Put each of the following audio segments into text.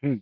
Hmm.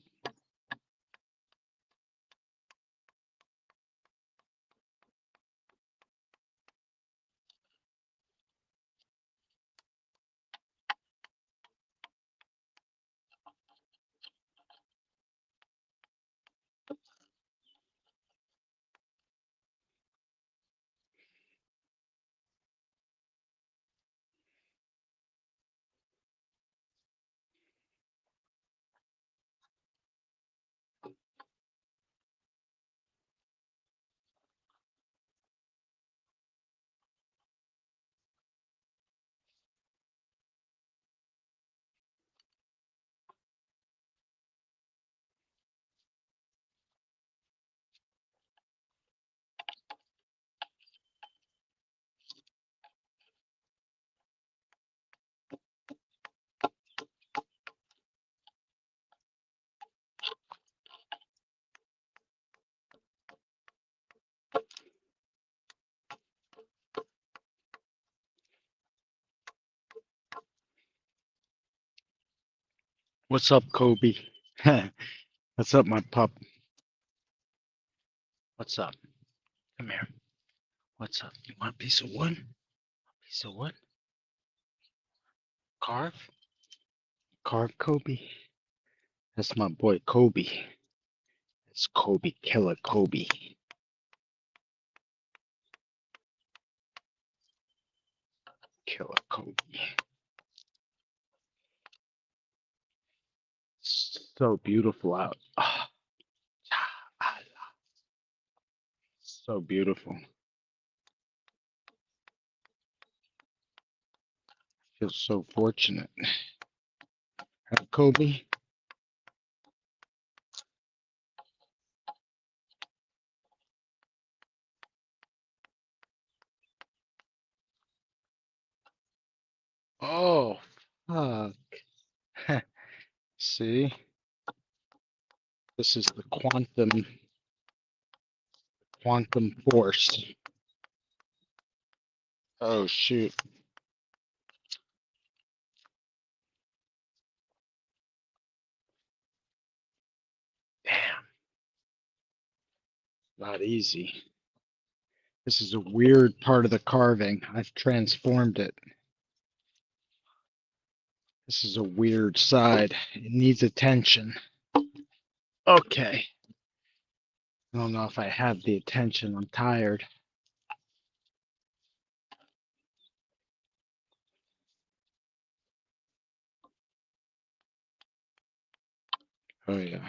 What's up, Kobe? What's up, my pup? What's up? Come here. What's up? You want a piece of wood? Piece of wood? Carve? Carve, Kobe? That's my boy, Kobe. It's Kobe, killer Kobe. Killer Kobe. So beautiful out. Ah, so beautiful. Feel so fortunate. Right, Kobe? Oh, fuck. See? This is the quantum force. Oh, shoot. Damn. Not easy. This is a weird part of the carving. I've transformed it. This is a weird side. It needs attention. Okay. I don't know if I have the attention. I'm tired. Oh, yeah.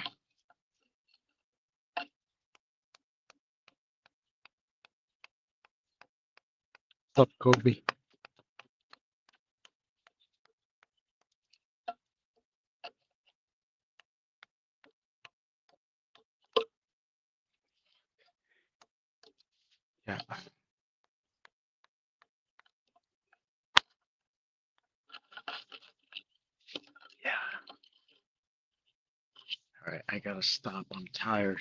What's up, Kobe? Yeah. Yeah. All right. I gotta stop. I'm tired.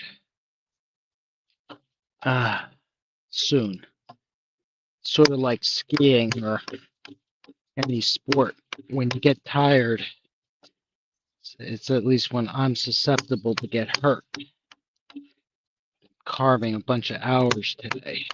Soon. Sort of like skiing or any sport. When you get tired, it's at least when I'm susceptible to get hurt. Carving a bunch of hours today.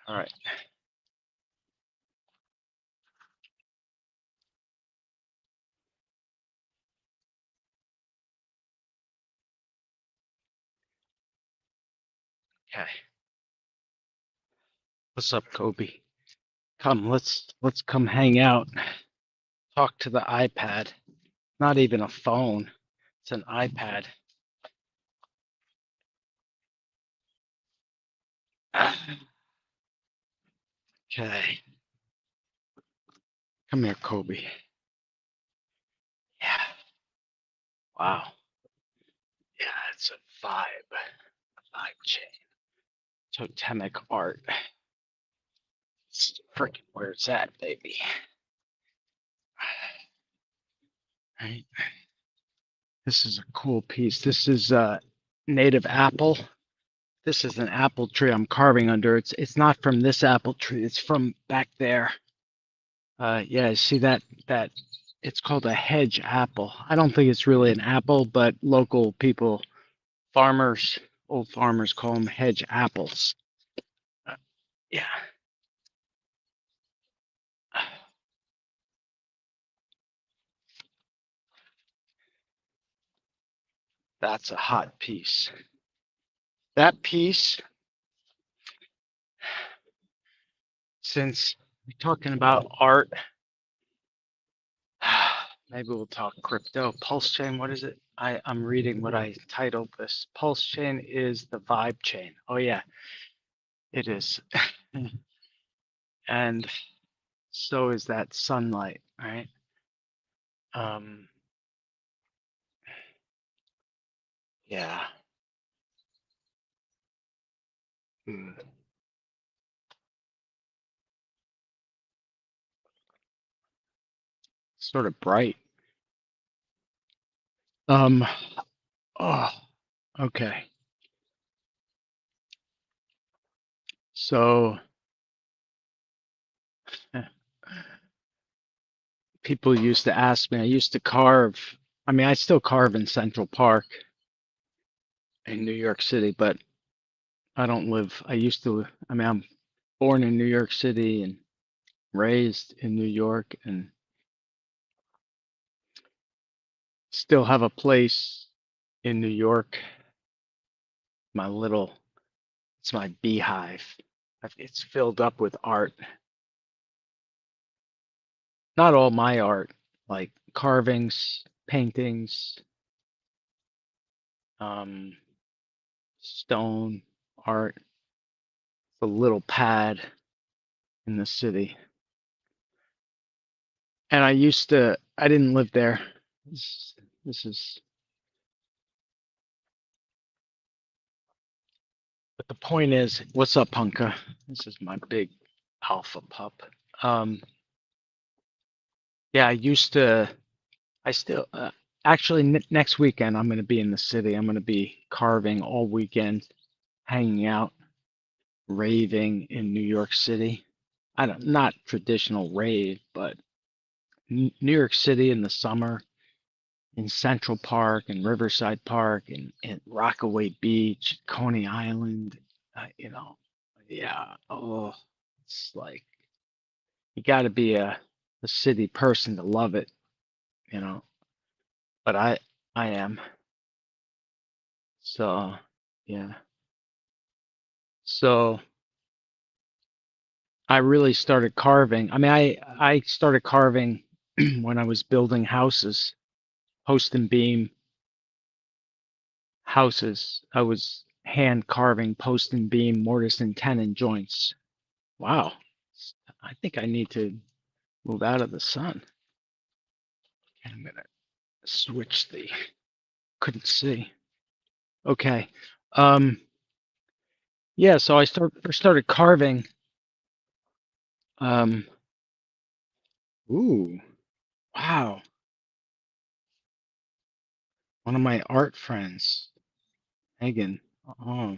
All right. Okay. What's up, Kobe? Come, let's come hang out. talk to the iPad. Not even a phone. It's an iPad. Okay. Come here, Kobe. Yeah. Wow. Yeah, it's a vibe. Vibe chain. Totemic art. It's freaking where it's at, baby. Right. This is a cool piece. This is a native apple. This is an apple tree I'm carving under. It's not from this apple tree. It's from back there. Yeah, see that it's called a hedge apple. I don't think it's really an apple, but local people, farmers, old farmers call them hedge apples. Uh, yeah. That's a hot piece. That piece, since we're talking about art, maybe we'll talk crypto. Pulsechain, what is it? I'm reading what I titled this. Pulsechain is the vibe chain. Oh yeah, it is. And so is that sunlight, right? Um, yeah. Mm. Sort of bright. Um, oh, okay. So eh, people used to ask me, I used to carve, I mean, I still carve in Central Park in New York City, but I don't live, I used to, I mean, I'm born in New York City and raised in New York and still have a place in New York, my little, it's my beehive. It's filled up with art. Not all my art, like carvings, paintings, um, stone art, the little pad in the city. And I didn't live there. This is, but the point is, what's up, Punka? This is my big alpha pup. Um, yeah, I still, actually, next weekend, I'm going to be in the city. I'm going to be carving all weekend, hanging out, raving in New York City. I don't, not traditional rave, but New York City in the summer, in Central Park and Riverside Park and Rockaway Beach, Coney Island, you know, yeah. Oh, it's like you got to be a city person to love it, you know. But I am. So yeah. So I really started carving. I mean, I started carving when I was building houses, post and beam houses. I was hand carving post and beam mortise and tenon joints. Wow. I think I need to move out of the sun. I'm gonna switch the, couldn't see. Okay. Um, yeah, so first started carving. Um, ooh, wow. One of my art friends, Megan, oh,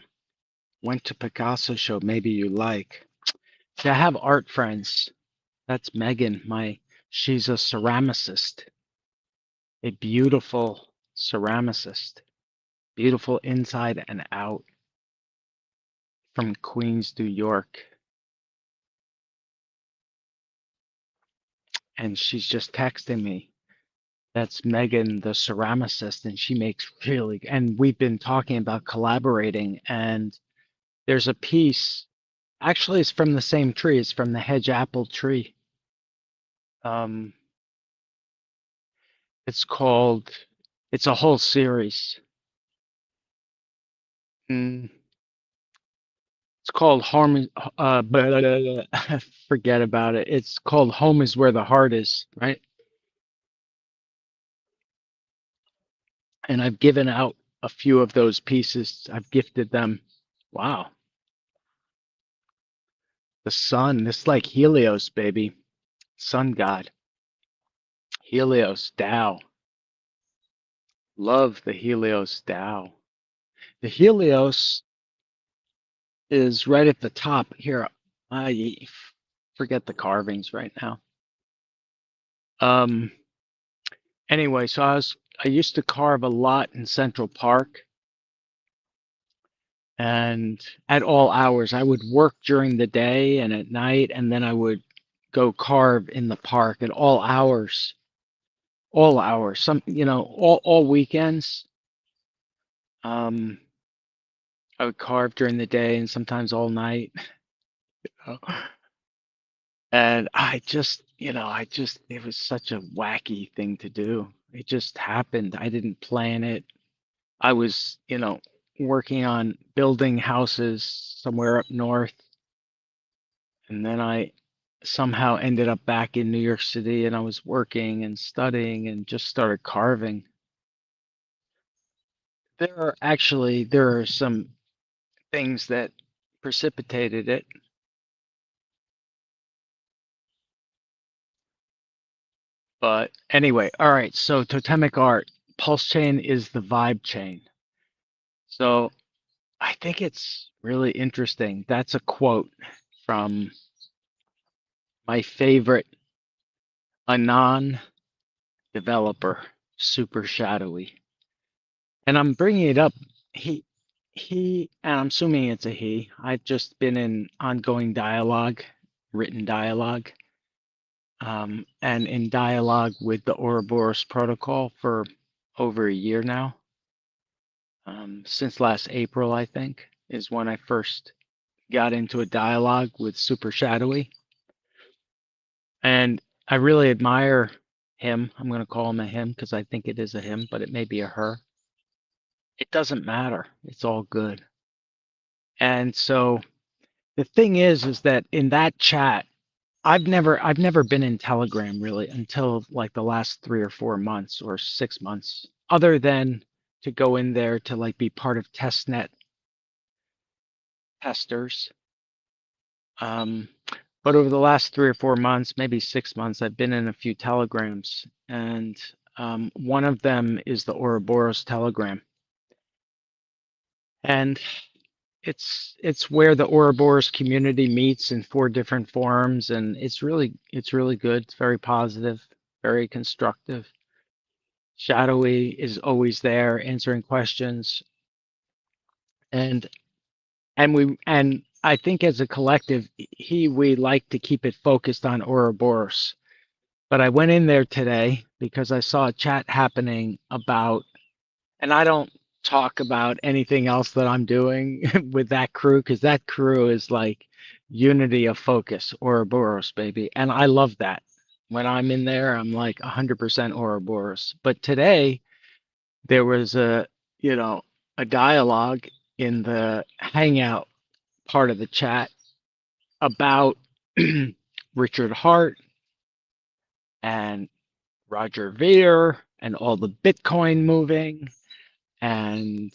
went to Picasso show. Maybe you like. See, I have art friends. That's Megan. She's a ceramicist, a beautiful ceramicist, beautiful inside and out from Queens, New York. And she's just texting me. That's Megan, the ceramicist, and she makes really, and we've been talking about collaborating. And there's a piece, actually, it's from the same tree, it's from the hedge apple tree. Um, It's called, it's a whole series. Mm, it's called Home, forget about it. It's called Home is Where the Heart Is, right? And I've given out a few of those pieces. I've gifted them. Wow. The sun, this is like Helios, baby. Sun god. Helios, Tao. Love the Helios Tao. The Helios is right at the top here. I forget the carvings right now. Um, anyway, so I used to carve a lot in Central Park, and at all hours I would work during the day and at night, and then I would go carve in the park at all hours. All hours. Some, all weekends. Um, I would carve during the day and sometimes all night. And it was such a wacky thing to do. It just happened. I didn't plan it. I was, working on building houses somewhere up north. And then I somehow ended up back in New York City, and I was working and studying and just started carving. There are some things that precipitated it. But anyway, all right. So totemic art, Pulsechain is the vibe chain. So I think it's really interesting. That's a quote from my favorite Anon developer, Super Shadowy. And I'm bringing it up. He, and I'm assuming it's a he. I've just been in ongoing dialogue, written dialogue, and in dialogue with the Ouroboros protocol for over a year now. Since last April, I think, is when I first got into a dialogue with Super Shadowy. And I really admire him. I'm going to call him a him because I think it is a him, but it may be a her. It doesn't matter. It's all good. And so the thing is that in that chat, I've never been in Telegram really until like the last 3 or 4 months or 6 months, other than to go in there to like be part of testnet testers. Um, but over the last 3 or 4 months, maybe 6 months, I've been in a few telegrams, and one of them is the Ouroboros telegram, and it's where the Ouroboros community meets in 4 different forums, and it's really good. It's very positive, very constructive. Shadowy is always there answering questions, and and I think as a collective, we like to keep it focused on Ouroboros. But I went in there today because I saw a chat happening about, and I don't talk about anything else that I'm doing with that crew because that crew is like unity of focus, Ouroboros, baby. And I love that. When I'm in there, I'm like 100% Ouroboros. But today there was a dialogue in the hangout part of the chat about Richard Hart and Roger Ver and all the Bitcoin moving and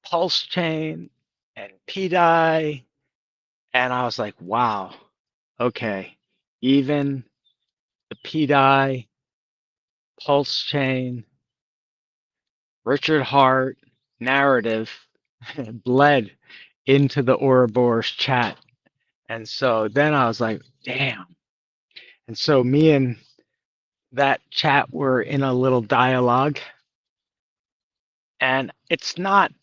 Pulsechain and PDI. And I was like, wow, okay. Even the PDI, Pulsechain, Richard Hart narrative bled into the Ouroboros chat. And so then I was like, damn. And so me and that chat were in a little dialogue. And it's not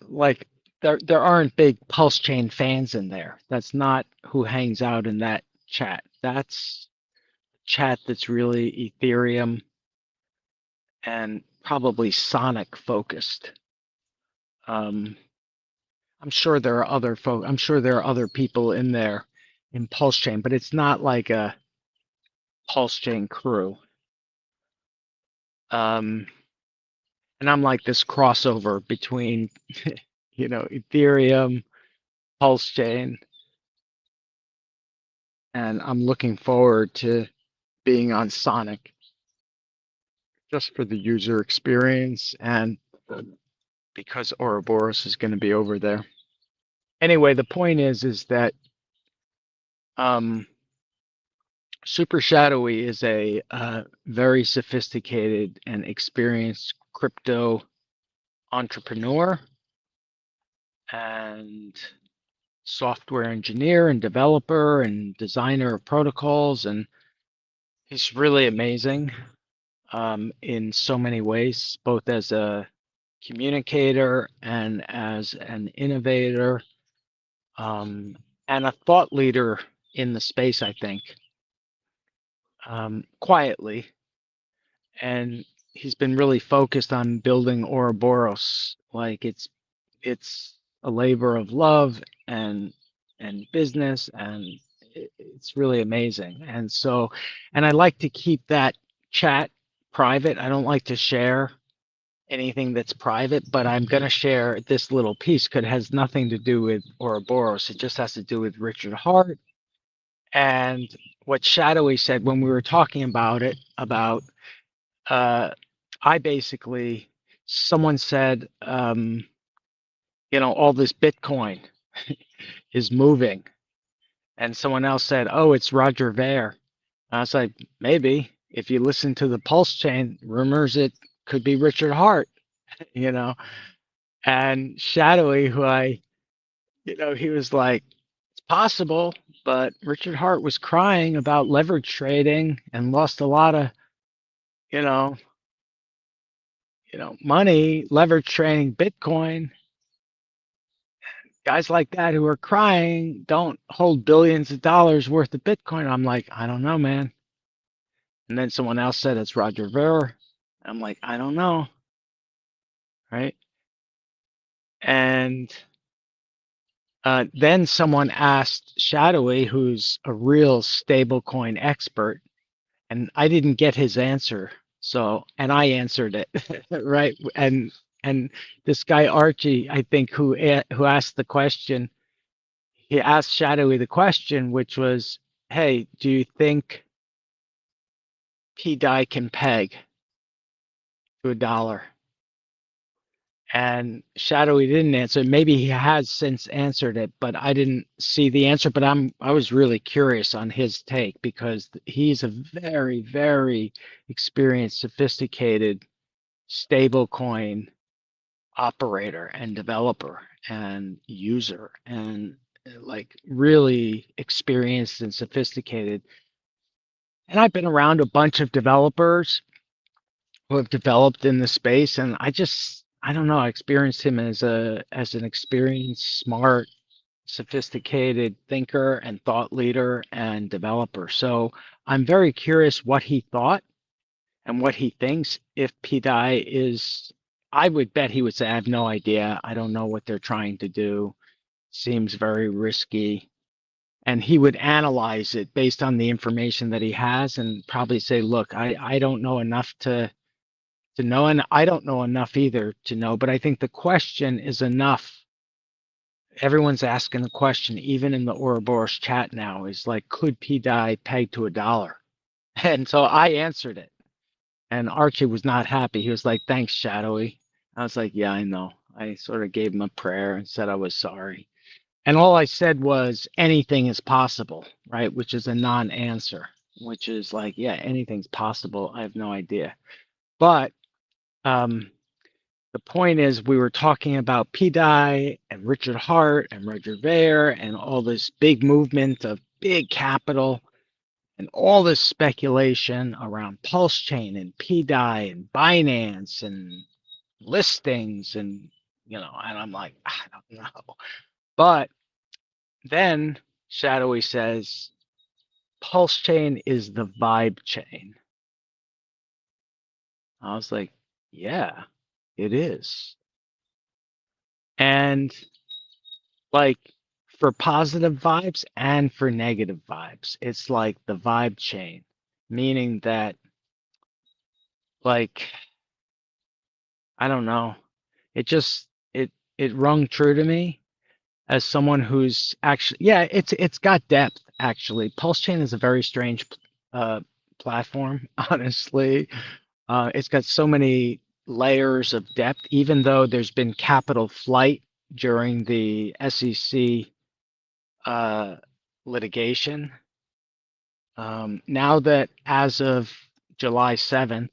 like there aren't big Pulsechain fans in there. That's not who hangs out in that chat. That's chat that's really Ethereum and probably Sonic focused. Um, I'm sure there are other folk. I'm sure there are other people in there in Pulsechain, but it's not like a Pulsechain crew. And I'm like this crossover between, Ethereum, Pulsechain, and I'm looking forward to being on Sonic just for the user experience and because Ouroboros is going to be over there. Anyway, the point is that Super Shadowy is a very sophisticated and experienced crypto entrepreneur and software engineer and developer and designer of protocols, and he's really amazing in so many ways, both as a communicator and as an innovator and a thought leader in the space, I think, quietly. And he's been really focused on building Ouroboros. Like it's a labor of love and business, and it's really amazing. And I like to keep that chat private. I don't like to share anything that's private, but I'm going to share this little piece because it has nothing to do with Ouroboros. It just has to do with Richard Hart and what Shadowy said when we were talking about it, about I basically, someone said, all this Bitcoin is moving. And someone else said, oh, it's Roger Ver. I was like, maybe. If you listen to the Pulsechain rumors, it could be Richard Hart, And Shadowy, he was like, it's possible, but Richard Hart was crying about leverage trading and lost a lot of, you know, money leverage trading Bitcoin. Guys like that who are crying don't hold billions of dollars worth of Bitcoin. I'm like, I don't know, man. And then someone else said it's Roger Ver. I'm like, I don't know. Right. And then someone asked Shadowy, who's a real stablecoin expert, and I didn't get his answer. So, and I answered it, right? And this guy Archie, I think, who asked the question, he asked Shadowy the question, which was, "Hey, do you think P-Dye can peg to $1?" And Shadowy didn't answer. Maybe he has since answered it, but I didn't see the answer. But I was really curious on his take because he's a very, very experienced, sophisticated stablecoin operator and developer and user, and like really experienced and sophisticated. And I've been around a bunch of developers who have developed in the space, and I don't know, I experienced him as an experienced, smart, sophisticated thinker and thought leader and developer. So I'm very curious what he thought and what he thinks. If PDI is, I would bet he would say, I have no idea. I don't know what they're trying to do. Seems very risky. And he would analyze it based on the information that he has and probably say, look, I don't know enough to know, and I don't know enough either to know, but I think the question is enough. Everyone's asking the question, even in the Ouroboros chat now, is like, could P-Dye peg to $1? And so I answered it. And Archie was not happy. He was like, thanks, Shadowy. I was like, yeah, I know. I sort of gave him a prayer and said I was sorry. And all I said was, anything is possible, right? Which is a non-answer, which is like, yeah, anything's possible. I have no idea. But the point is, we were talking about P-Dye and Richard Hart and Roger Ver and all this big movement of big capital and all this speculation around Pulsechain and P-Dye and Binance and listings and, and I'm like, I don't know. But then Shadowy says, Pulsechain is the vibe chain. I was like, yeah, it is. And like for positive vibes and for negative vibes, it's like the vibe chain. meaning that, like, I don't know, it just it rung true to me as someone who's actually, yeah, it's got depth actually. Pulsechain is a very strange uh, platform, honestly. It's got so many layers of depth, even though there's been capital flight during the SEC litigation. Now that as of July 7th,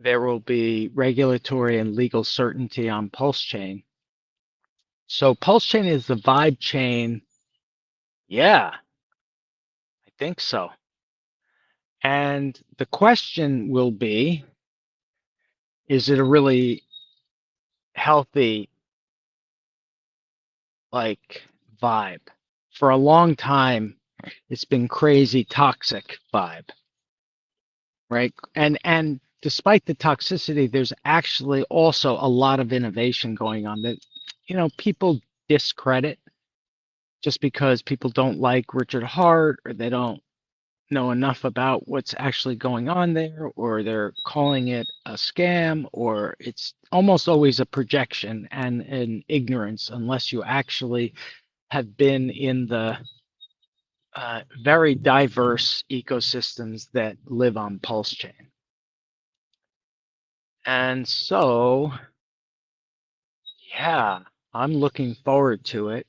there will be regulatory and legal certainty on Pulsechain. So Pulsechain is the vibe chain. Yeah, I think so. And the question will be, is it a really healthy, like, vibe? For a long time, it's been crazy toxic vibe, right? And despite the toxicity, there's actually also a lot of innovation going on that, people discredit just because people don't like Richard Hart, or they don't know enough about what's actually going on there, or they're calling it a scam, or it's almost always a projection and an ignorance unless you actually have been in the very diverse ecosystems that live on Pulsechain. And so, yeah, I'm looking forward to it.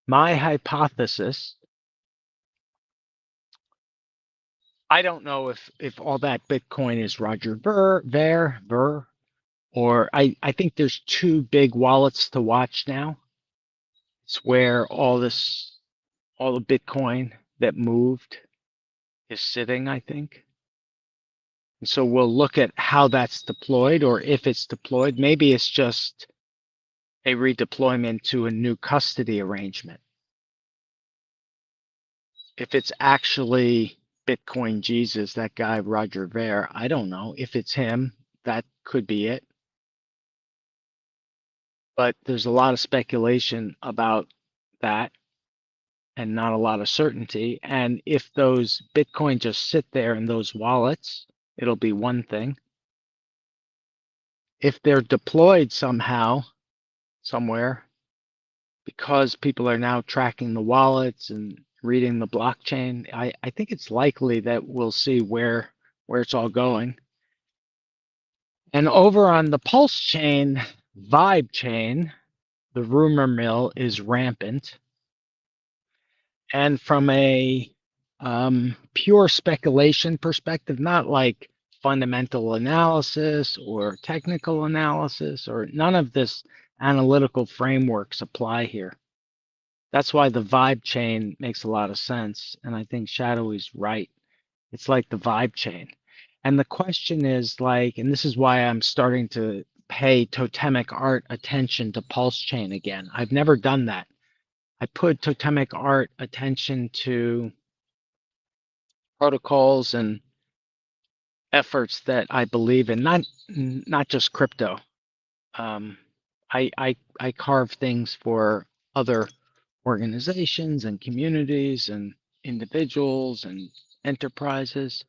My hypothesis, I don't know if all that Bitcoin is Roger Ver, or I think there's two big wallets to watch now. It's where all the Bitcoin that moved is sitting, I think. And so we'll look at how that's deployed, or if it's deployed. Maybe it's just a redeployment to a new custody arrangement. If it's actually Bitcoin Jesus, that guy Roger Ver, I don't know. If it's him, that could be it. But there's a lot of speculation about that and not a lot of certainty. And if those Bitcoin just sit there in those wallets, it'll be one thing. If they're deployed somehow, somewhere, because people are now tracking the wallets and reading the blockchain, I think it's likely that we'll see where it's all going. And over on the Pulse chain, Vibe chain, the rumor mill is rampant. And from a pure speculation perspective, not like fundamental analysis or technical analysis, or none of this analytical frameworks apply here. That's why the vibe chain makes a lot of sense. And I think Shadowy's right. It's like the vibe chain. And the question is, like, and this is why I'm starting to pay totemic art attention to Pulse chain again. I've never done that. I put totemic art attention to protocols and efforts that I believe in, not just crypto. I carve things for other organizations and communities and individuals and enterprises,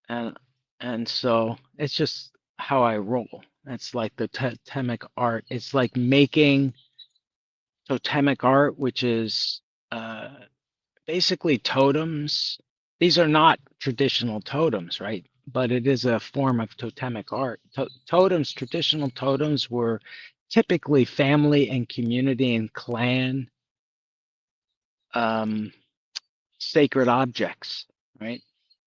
and so it's just how I roll. It's like the totemic art. It's like making totemic art, which is basically totems. These are not traditional totems, right? But it is a form of totemic art. Totems, traditional totems, were typically family and community and clan sacred objects, right?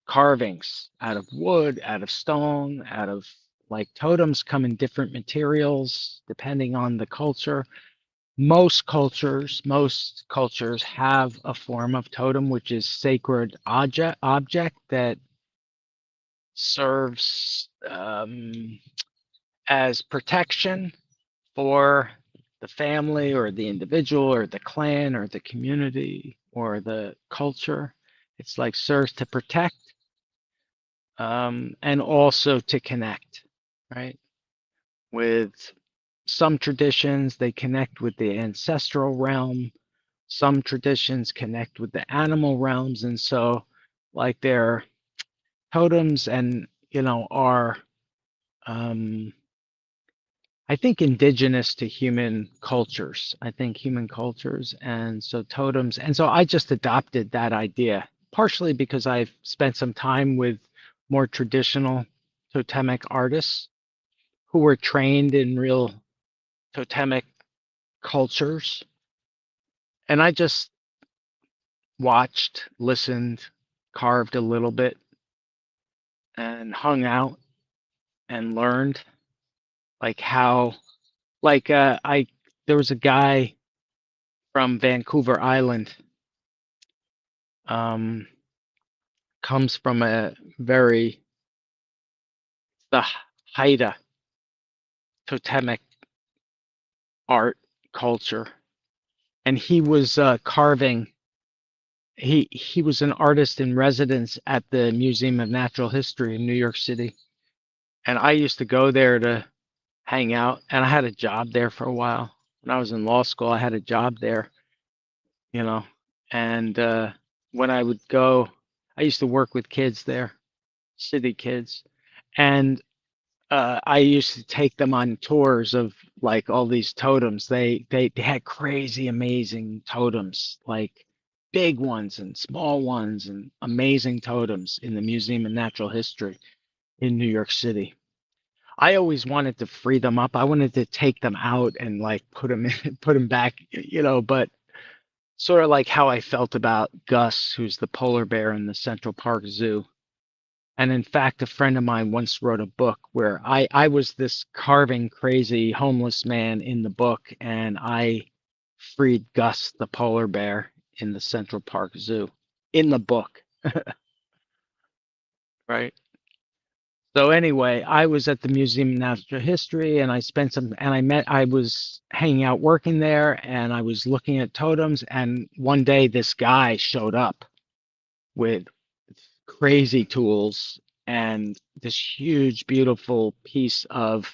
Carvings out of wood, out of stone, out of, like, totems come in different materials depending on the culture. Most cultures have a form of totem, which is sacred object that serves as protection for the family or the individual or the clan or the community or the culture. It's like serves to protect, and also to connect, right? With some traditions, they connect with the ancestral realm. Some traditions connect with the animal realms. And so like they're totems and, are, um, I think indigenous to human cultures. I think human cultures, and so totems. And so I just adopted that idea, partially because I've spent some time with more traditional totemic artists who were trained in real totemic cultures. And I just watched, listened, carved a little bit, and hung out and learned like how, I, there was a guy from Vancouver Island, um, comes from a very, the Haida totemic art culture. And he was carving, he was an artist in residence at the Museum of Natural History in New York City. And I used to go there to hang out, and I had a job there for a while. When I was in law school, I had a job there, you know. And when I would go, I used to work with kids there, city kids. And I used to take them on tours of like all these totems. They had crazy, amazing totems, like big ones and small ones, and amazing totems in the Museum of Natural History in New York City. I always wanted to free them up. I wanted to take them out and like put them in, put them back, but sort of like how I felt about Gus, who's the polar bear in the Central Park Zoo. And in fact, a friend of mine once wrote a book where I was this carving crazy homeless man in the book, and I freed Gus the polar bear in the Central Park Zoo in the book, right? So anyway, I was at the Museum of Natural History, and I spent some, and I was hanging out working there, and I was looking at totems, and one day this guy showed up with crazy tools and this huge, beautiful piece of,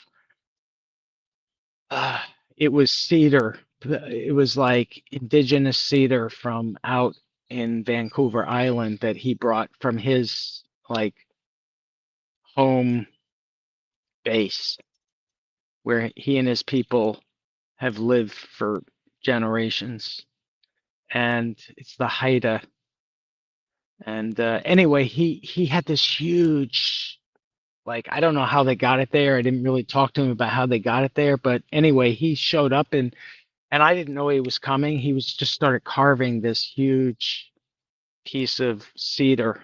uh, it was cedar. It was like indigenous cedar from out in Vancouver Island that he brought from his like home base where he and his people have lived for generations. And it's the Haida. And anyway, he had this huge, like, I don't know how they got it there. I didn't really talk to him about how they got it there, but anyway, he showed up, and I didn't know he was coming. He was just started carving this huge piece of cedar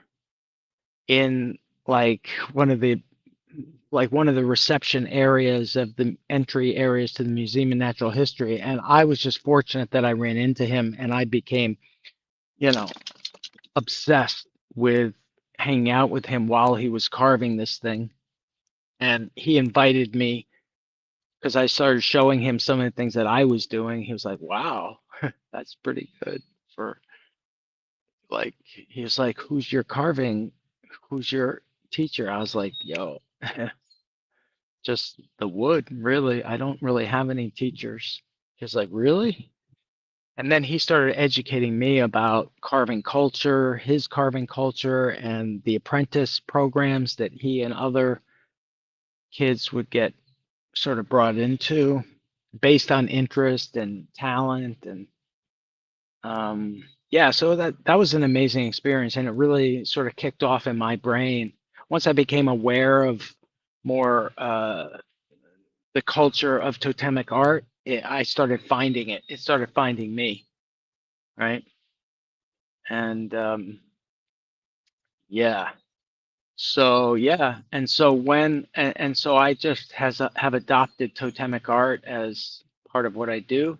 in like one of the reception areas of the entry areas to the Museum of Natural History. And I was just fortunate that I ran into him, and I became, you know, obsessed with hanging out with him while he was carving this thing. And he invited me because I started showing him some of the things that I was doing. He was like, wow, that's pretty good for, like, he was like, who's your carving? Who's your teacher? I was like, yo, just the wood, really. I don't really have any teachers. He's like, really? And then he started educating me about carving culture, his carving culture, and the apprentice programs that he and other kids would get sort of brought into based on interest and talent. And yeah, so that was an amazing experience, and it really sort of kicked off in my brain once I became aware of more the culture of totemic art. I started finding it. It started finding me, right? And yeah, so yeah, and so and so I just have adopted totemic art as part of what I do,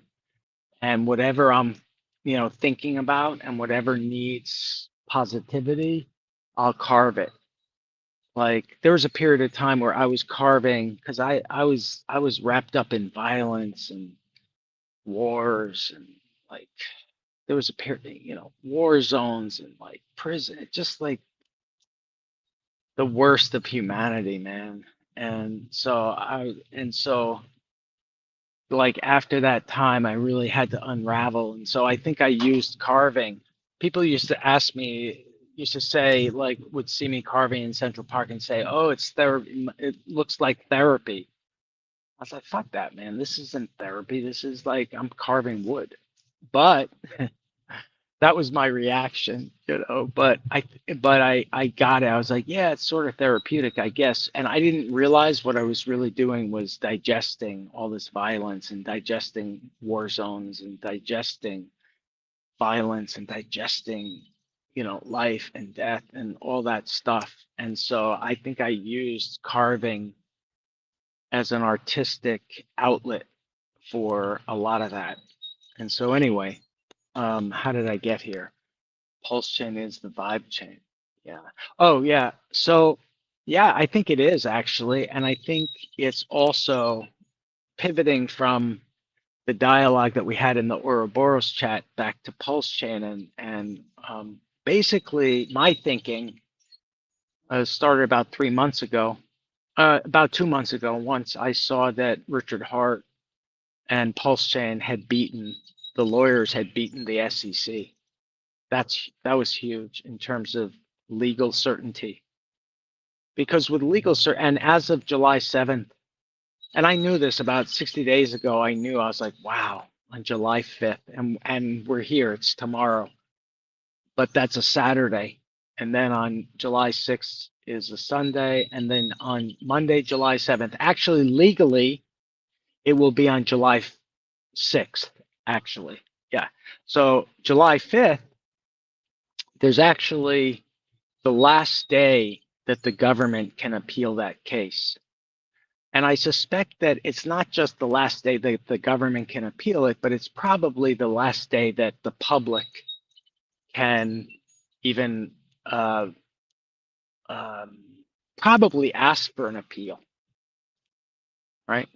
and whatever I'm, thinking about, and whatever needs positivity, I'll carve it. Like there was a period of time where I was carving because I was wrapped up in violence and wars, and like there was a period, war zones and like prison, just like the worst of humanity, man. And so like after that time, I really had to unravel. And so I think I used carving. People used to ask me, used to say, like, would see me carving in Central Park and say, "Oh, it's therapy. It looks like therapy." I was like, "Fuck that, man. This isn't therapy. This is like I'm carving wood." But that was my reaction, you know. But I got it. I was like, "Yeah, it's sort of therapeutic, I guess." And I didn't realize what I was really doing was digesting all this violence and digesting war zones and digesting violence and digesting, you know, life and death and all that stuff. And so I think I used carving as an artistic outlet for a lot of that. And so anyway, how did I get here? Pulse chain is the vibe chain. Yeah. Oh yeah. So yeah, I think it is actually. And I think it's also pivoting from the dialogue that we had in the Ouroboros chat back to Pulse Chain, and basically my thinking started about 3 months ago, about 2 months ago. Once I saw that Richard Hart and Pulse Chain had beaten the lawyers had beaten the SEC. That was huge in terms of legal certainty, because with legal and as of July 7th. And I knew this about 60 days ago. I knew, I was like, wow, on July 5th, and we're here, it's tomorrow, but that's a Saturday. And then on July 6th is a Sunday. And then on Monday, July 7th, actually legally, it will be on July 6th, actually. Yeah. So July 5th, there's actually the last day that the government can appeal that case. And I suspect that it's not just the last day that the government can appeal it, but it's probably the last day that the public can even probably ask for an appeal, right?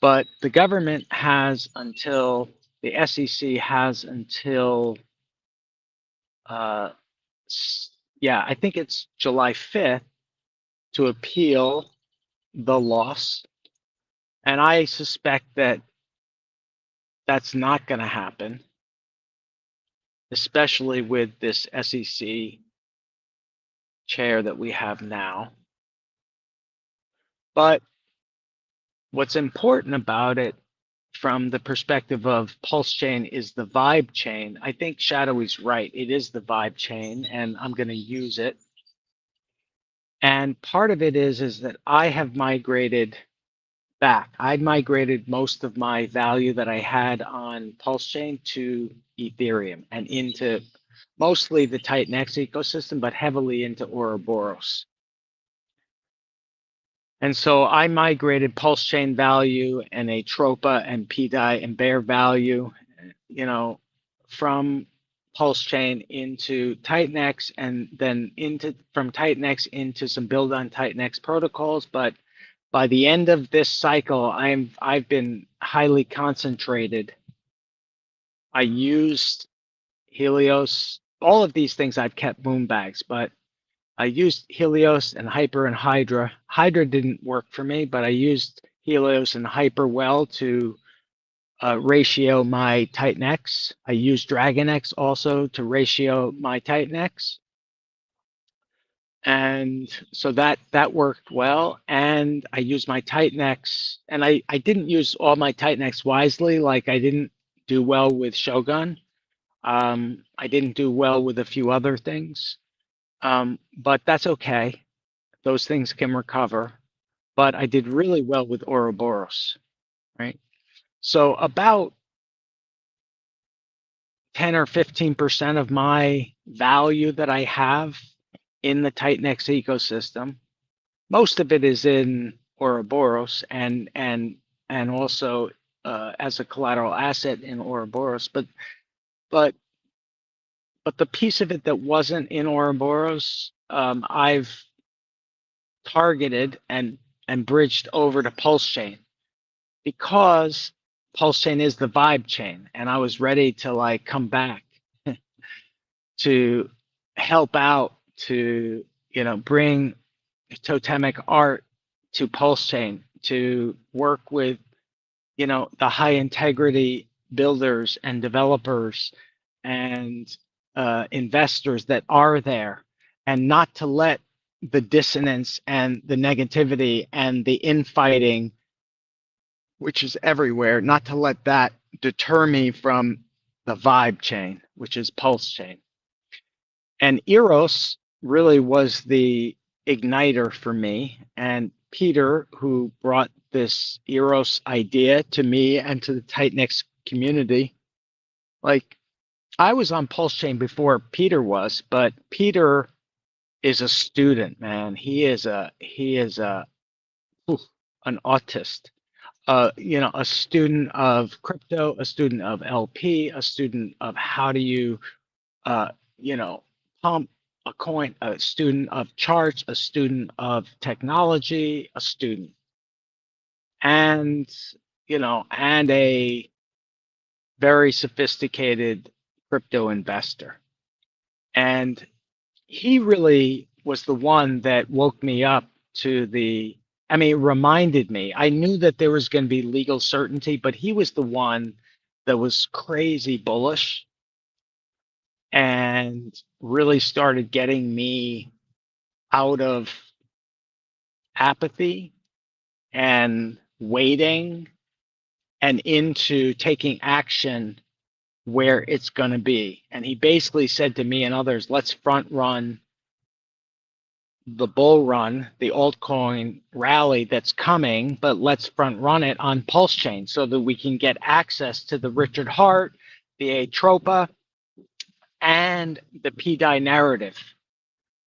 But the government has until, the SEC has until, yeah, I think it's July 5th to appeal the loss. And I suspect that that's not going to happen, especially with this SEC chair that we have now. But what's important about it from the perspective of Pulse Chain is the vibe chain. I think Shadowy's right. It is the vibe chain, and I'm going to use it. And part of it is that I have migrated back. I migrated most of my value that I had on Pulse Chain to Ethereum and into mostly the Titanx ecosystem, but heavily into Ouroboros. And so I migrated Pulse Chain value and Atropa and PDI and Bear value, you know, from Pulse Chain into Titanx, and then from Titanx into some build on Titanx protocols. But by the end of this cycle, I've been highly concentrated. I used Helios, all of these things I've kept moon bags, but I used Helios and Hyper and Hydra. Hydra didn't work for me, but I used Helios and Hyper well to ratio my Titanx. I used DragonX also to ratio my Titanx. And so that worked well. And I used my Titanx, and I didn't use all my Titanx wisely. Like I didn't do well with Shogun. I didn't do well with a few other things. But that's okay. Those things can recover. But I did really well with Ouroboros, right? So about 10 or 15% of my value that I have in the Titanx ecosystem, most of it is in Ouroboros and also as a collateral asset in Ouroboros. But the piece of it that wasn't in Ouroboros, I've targeted and bridged over to Pulse Chain, because Pulse Chain is the vibe chain, and I was ready to like come back to help out, to, you know, bring totemic art to Pulse Chain, to work with, you know, the high integrity builders and developers, and investors that are there, and not to let the dissonance and the negativity and the infighting, which is everywhere, not to let that deter me from the vibe chain, which is Pulsechain. And Eros really was the igniter for me. And Peter, who brought this Eros idea to me and to the Totemic community, like, I was on Pulsechain before Peter was, but Peter is a student, man. He is a an autist. A student of crypto, a student of LP, a student of how do you, pump a coin, a student of charts, a student of technology, a student, and and a very sophisticated crypto investor. And he really was the one that woke me up to reminded me. I knew that there was going to be legal certainty, but he was the one that was crazy bullish and really started getting me out of apathy and waiting and into taking action where it's going to be. And he basically said to me and others, let's front run the bull run, the altcoin rally that's coming, but let's front run it on Pulsechain so that we can get access to the Richard Hart, the Atropa, and the PDI narrative.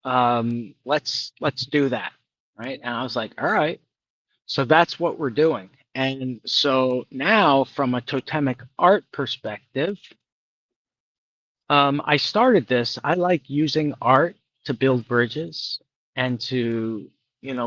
Let's do that, right? And I was like, all right. So that's what we're doing. And so now, from a totemic art perspective, I started this. I like using art to build bridges and to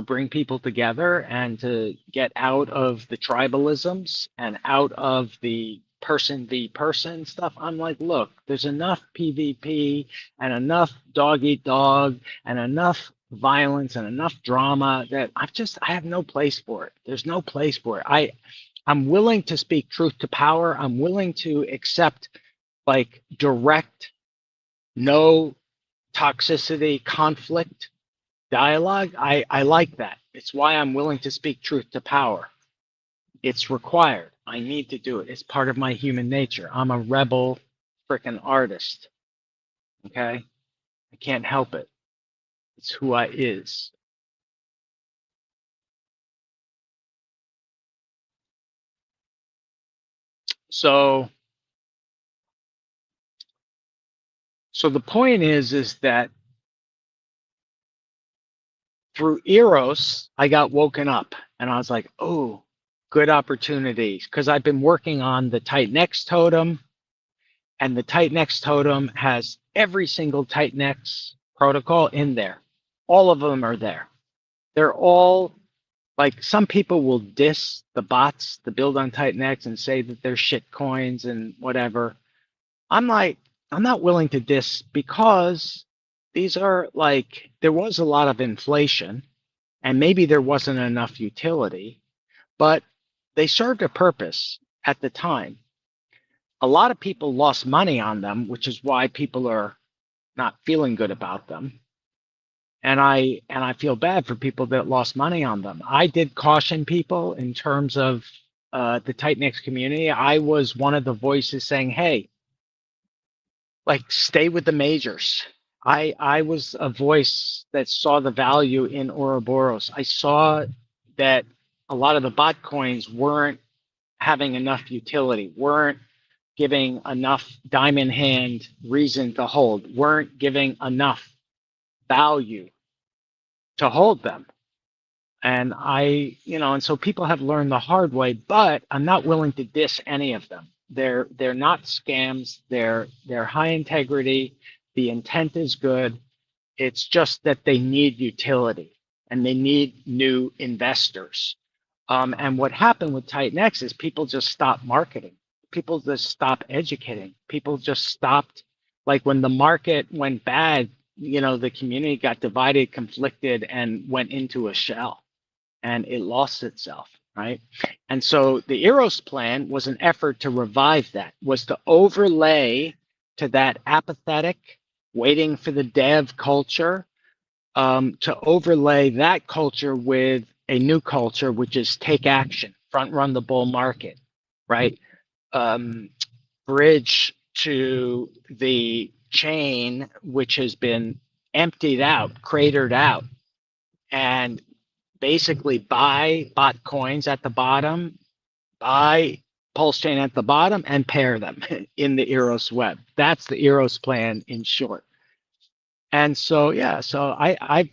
bring people together and to get out of the tribalisms and out of the person v person stuff. I'm like, look, there's enough PvP and enough dog eat dog and enough violence and enough drama that I have no place for it. There's no place for it. I'm willing to speak truth to power. I'm willing to accept like direct, no toxicity, conflict dialogue. I like that. It's why I'm willing to speak truth to power. It's required. I need to do it. It's part of my human nature. I'm a rebel freaking artist. Okay? I can't help it. It's who I is. So the point is that through Eros, I got woken up and I was like, oh, good opportunities. Because I've been working on the Totemic totem, and the Totemic totem has every single Totemic protocol in there. All of them are there. They're all, like, some people will diss the bots, the build on Totemic, and say that they're shit coins and whatever. I'm like, I'm not willing to diss, because these are like, there was a lot of inflation and maybe there wasn't enough utility, but they served a purpose at the time. A lot of people lost money on them, which is why people are not feeling good about them. And I feel bad for people that lost money on them. I did caution people in terms of the Totemic community. I was one of the voices saying, hey, like, stay with the majors. I was a voice that saw the value in Ouroboros. I saw that a lot of the bot coins weren't having enough utility, weren't giving enough diamond hand reason to hold, weren't giving enough value to hold them. And and so people have learned the hard way, but I'm not willing to diss any of them. They're not scams. They're high integrity. The intent is good. It's just that they need utility and they need new investors. And what happened with Totemic is people just stopped marketing. People just stopped educating. People just stopped, like, when the market went bad, the community got divided, conflicted, and went into a shell, and it lost itself, right? And so the Eros plan was an effort to revive that, was to overlay to that apathetic, waiting for the dev culture, to overlay that culture with a new culture, which is take action, front run the bull market, right? Um, bridge to the chain, which has been emptied out, cratered out, and basically buy bot coins at the bottom, buy Pulsechain at the bottom, and pair them in the Eros web. That's the Eros plan in short. And so, yeah, so I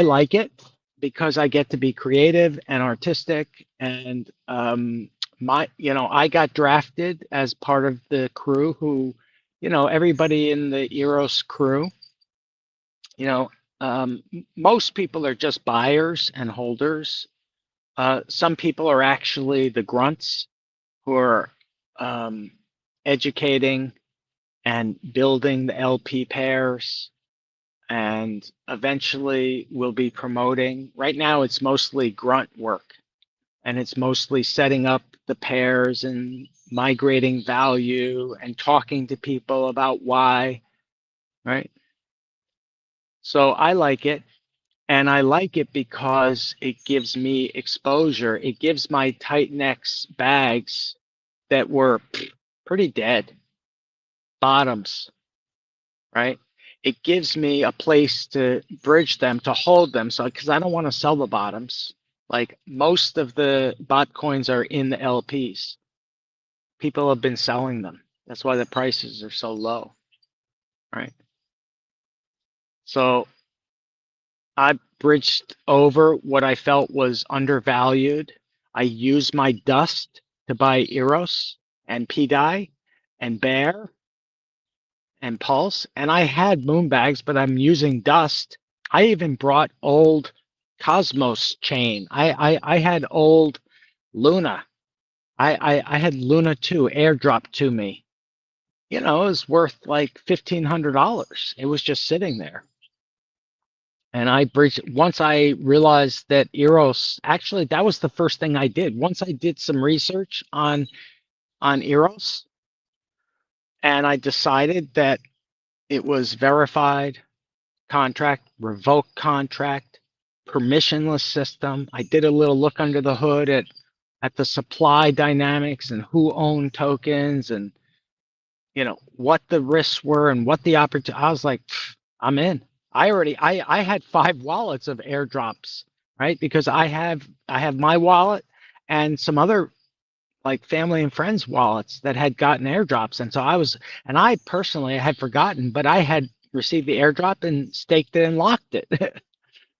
like it because I get to be creative and artistic. And I got drafted as part of the crew who, everybody in the Eros crew, you know, most people are just buyers and holders. Some people are actually the grunts who are educating and building the LP pairs, and eventually we'll be promoting. Right now it's mostly grunt work, and it's mostly setting up the pairs and migrating value and talking to people about why, right? So I like it, and I like it because it gives me exposure. It gives my Totemic bags that were pretty dead bottoms, right? It gives me a place to bridge them, to hold them. So, because I don't want to sell the bottoms, like most of the bot coins are in the LPs. People have been selling them. That's why the prices are so low, right? So I bridged over what I felt was undervalued. I used my dust to buy Eros and PDI and Bear and Pulse, and I had moon bags, but I'm using dust. I even brought old Cosmos chain. I had old Luna. I had Luna 2 airdrop to me. It was worth like $1,500. It was just sitting there. And I bridged once I realized that Eros, actually that was the first thing I did. Once I did some research on Eros, and I decided that it was verified contract, revoked contract, permissionless system. I did a little look under the hood at the supply dynamics and who owned tokens, and what the risks were and what the opportunity. I was like, I'm in. I had 5 wallets of airdrops, right? Because I have my wallet and some other like family and friends wallets that had gotten airdrops. And so I personally had forgotten, but I had received the airdrop and staked it and locked it,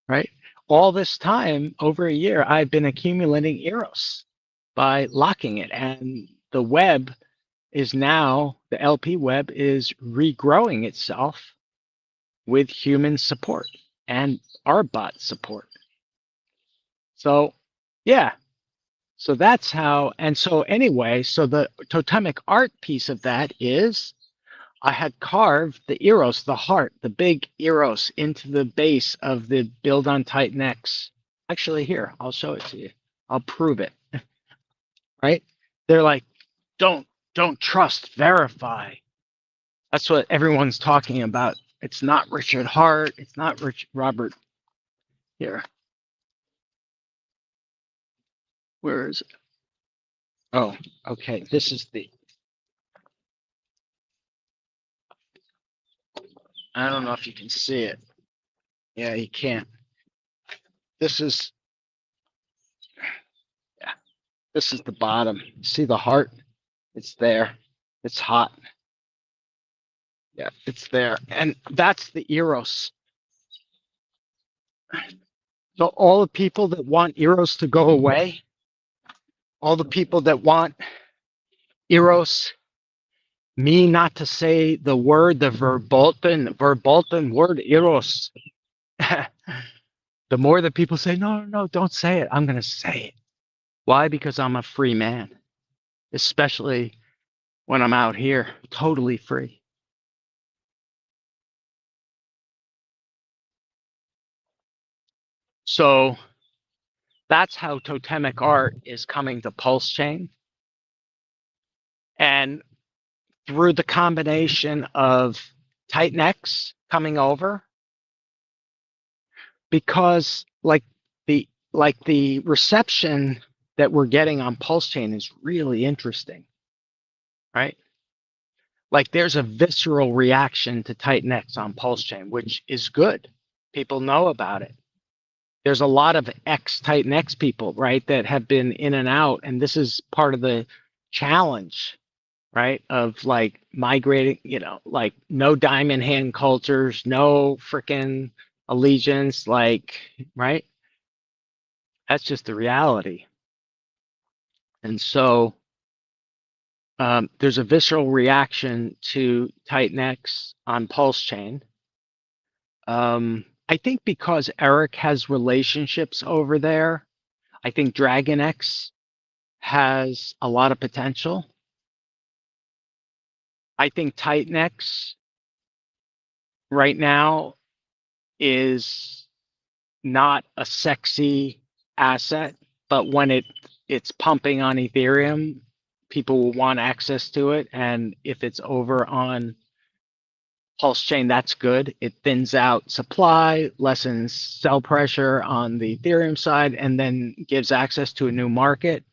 right? All this time, over a year, I've been accumulating Eros by locking it. And the web is now, the LP web is regrowing itself with human support and our bot support. So, yeah. So that's how, and so anyway, so the totemic art piece of that is I had carved the Eros, the heart, the big Eros into the base of the build on Titanics. Actually, here, I'll show it to you. I'll prove it, right? They're like, don't trust, verify. That's what everyone's talking about. It's not Richard Hart. It's not Robert. Here. Where is it? Oh, okay. This is the, I don't know if you can see it. Yeah, you can't. This is, yeah, this is the bottom. See the heart? It's there. It's hot. Yeah, it's there. And that's the Eros. So all the people that want Eros to go away, all the people that want Eros, me not to say the word, the verboten word Eros, the more that people say, no, don't say it, I'm going to say it. Why? Because I'm a free man, especially when I'm out here, totally free. So that's how totemic art is coming to Pulsechain. And through the combination of Totemic coming over, because the reception that we're getting on Pulsechain is really interesting, right? Like there's a visceral reaction to Totemic on Pulsechain, which is good. People know about it. There's a lot of ex-Totemic people, right, that have been in and out, and this is part of the challenge, right, of like migrating, like no diamond hand cultures, no freaking allegiance, like, right? That's just the reality. And so there's a visceral reaction to Totemic on Pulsechain. I think because Eric has relationships over there, I think DragonX has a lot of potential. I think Totemic right now is not a sexy asset, but when it's pumping on Ethereum, people will want access to it. And if it's over on Pulsechain, that's good. It thins out supply, lessens sell pressure on the Ethereum side, and then gives access to a new market.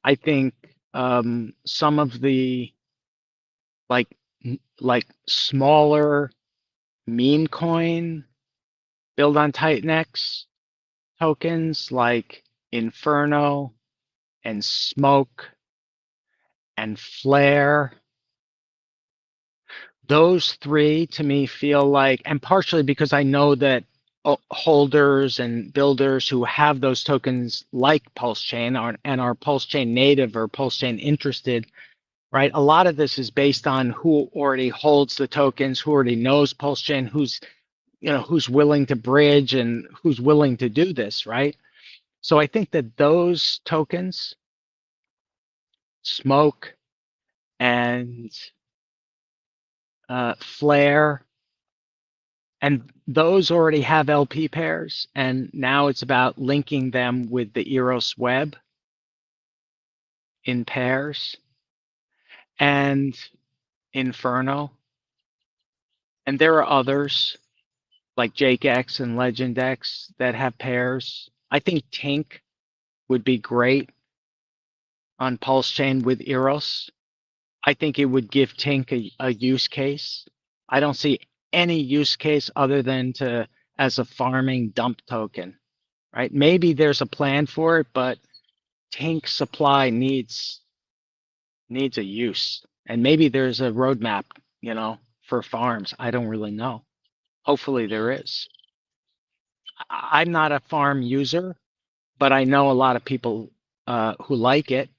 I think some of the like smaller meme coin build on Totemic tokens like Inferno and Smoke and Flare. Those three to me feel like, and partially because I know that holders and builders who have those tokens like Pulsechain and are Pulsechain native or Pulsechain interested, right? A lot of this is based on who already holds the tokens, who already knows Pulsechain, who's willing to bridge and who's willing to do this, right? So I think that those tokens, Smoke and Flare, and those already have LP pairs, and now it's about linking them with the Eros web in pairs and Inferno. And there are others like JakeX and LegendX that have pairs. I think Tink would be great on Pulsechain with Eros. I think it would give Tink a use case. I don't see any use case other than as a farming dump token, right? Maybe there's a plan for it, but Tink supply needs a use, and maybe there's a roadmap, for farms. I don't really know. Hopefully there is. I'm not a farm user, but I know a lot of people who like it.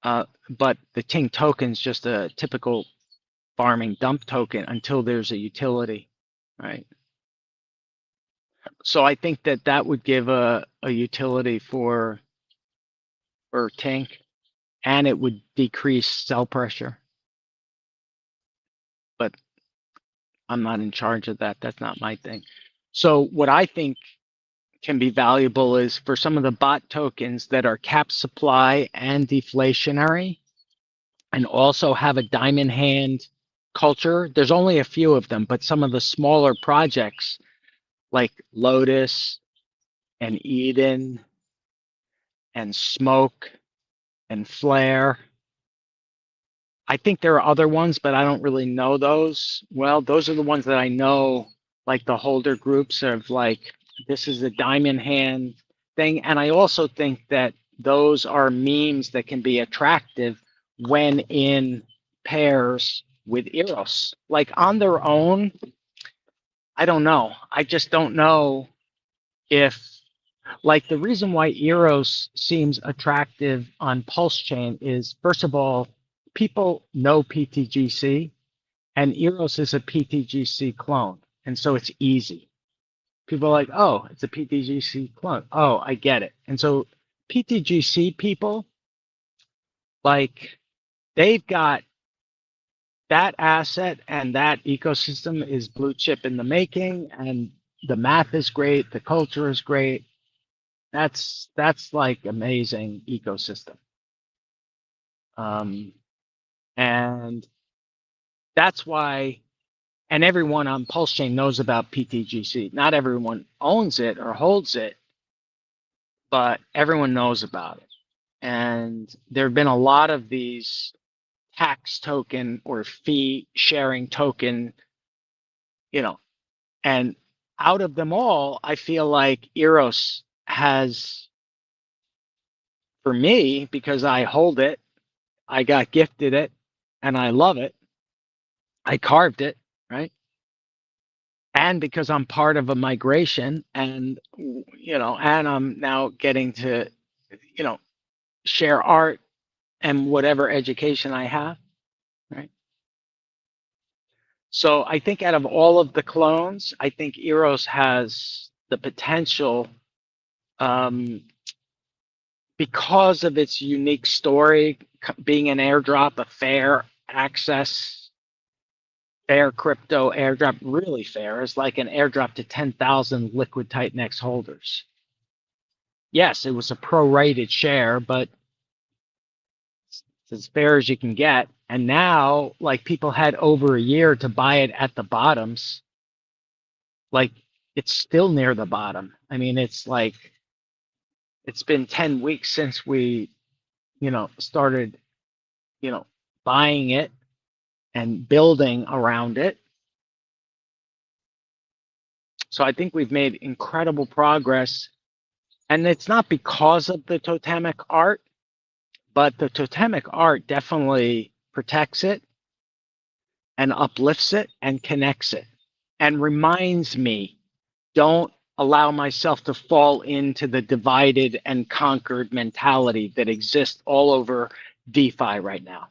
But the Tink token is just a typical farming dump token until there's a utility, right? So I think that would give a utility for Tink, and it would decrease sell pressure. But I'm not in charge of that. That's not my thing. So what I think can be valuable is for some of the bot tokens that are cap supply and deflationary, and also have a diamond hand culture. There's only a few of them, but some of the smaller projects like Lotus and Eden and Smoke and Flare. I think there are other ones, but I don't really know those. Well, those are the ones that I know, like the holder groups of like, this is a diamond hand thing. And I also think that those are memes that can be attractive when in pairs with Eros. Like on their own, I don't know. I just don't know if, like, the reason why Eros seems attractive on Pulsechain is, first of all, people know PTGC, and Eros is a PTGC clone, and so it's easy. People are like, oh, it's a PTGC clone. Oh, I get it. And so PTGC people, like, they've got that asset, and that ecosystem is blue chip in the making, and the math is great, the culture is great. That's like amazing ecosystem. And that's why, and everyone on Pulsechain knows about PTGC. Not everyone owns it or holds it, but everyone knows about it. And there have been a lot of these tax token or fee sharing token, and out of them all, I feel like Eros has, for me, because I hold it, I got gifted it, and I love it. I carved it, right? And because I'm part of a migration, and and I'm now getting to, share art and whatever education I have, right? So I think out of all of the clones, I think Eros has the potential, because of its unique story, being an airdrop, a fair access, fair crypto airdrop, really fair. It's like an airdrop to 10,000 liquid Titnex holders. Yes, it was a prorated share, but it's as fair as you can get. And now, like, people had over a year to buy it at the bottoms. Like, it's still near the bottom. I mean, it's like, it's been 10 weeks since we, started, buying it and building around it. So I think we've made incredible progress. And it's not because of the totemic art, but the totemic art definitely protects it and uplifts it and connects it and reminds me, don't allow myself to fall into the divided and conquered mentality that exists all over DeFi right now.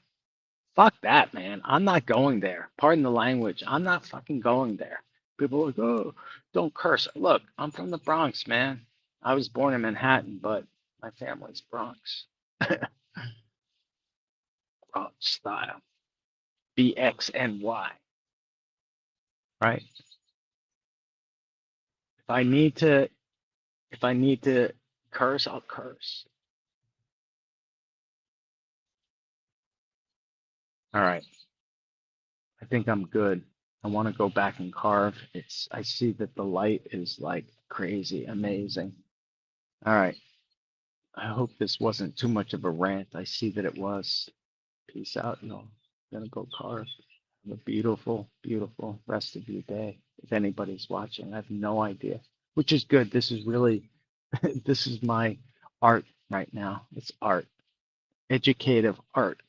Fuck that, man. I'm not going there. Pardon the language. I'm not fucking going there. People are like, oh, don't curse. Look, I'm from the Bronx, man. I was born in Manhattan, but my family's Bronx. Bronx style. BXNY. Right? If I need to curse, I'll curse. All right. I think I'm good. I want to go back and carve. I see that the light is like crazy, amazing. All right. I hope this wasn't too much of a rant. I see that it was. Peace out, y'all. I'm gonna go carve. Have a beautiful, beautiful rest of your day. If anybody's watching, I have no idea, which is good. This is really, this is my art right now. It's art, educative art.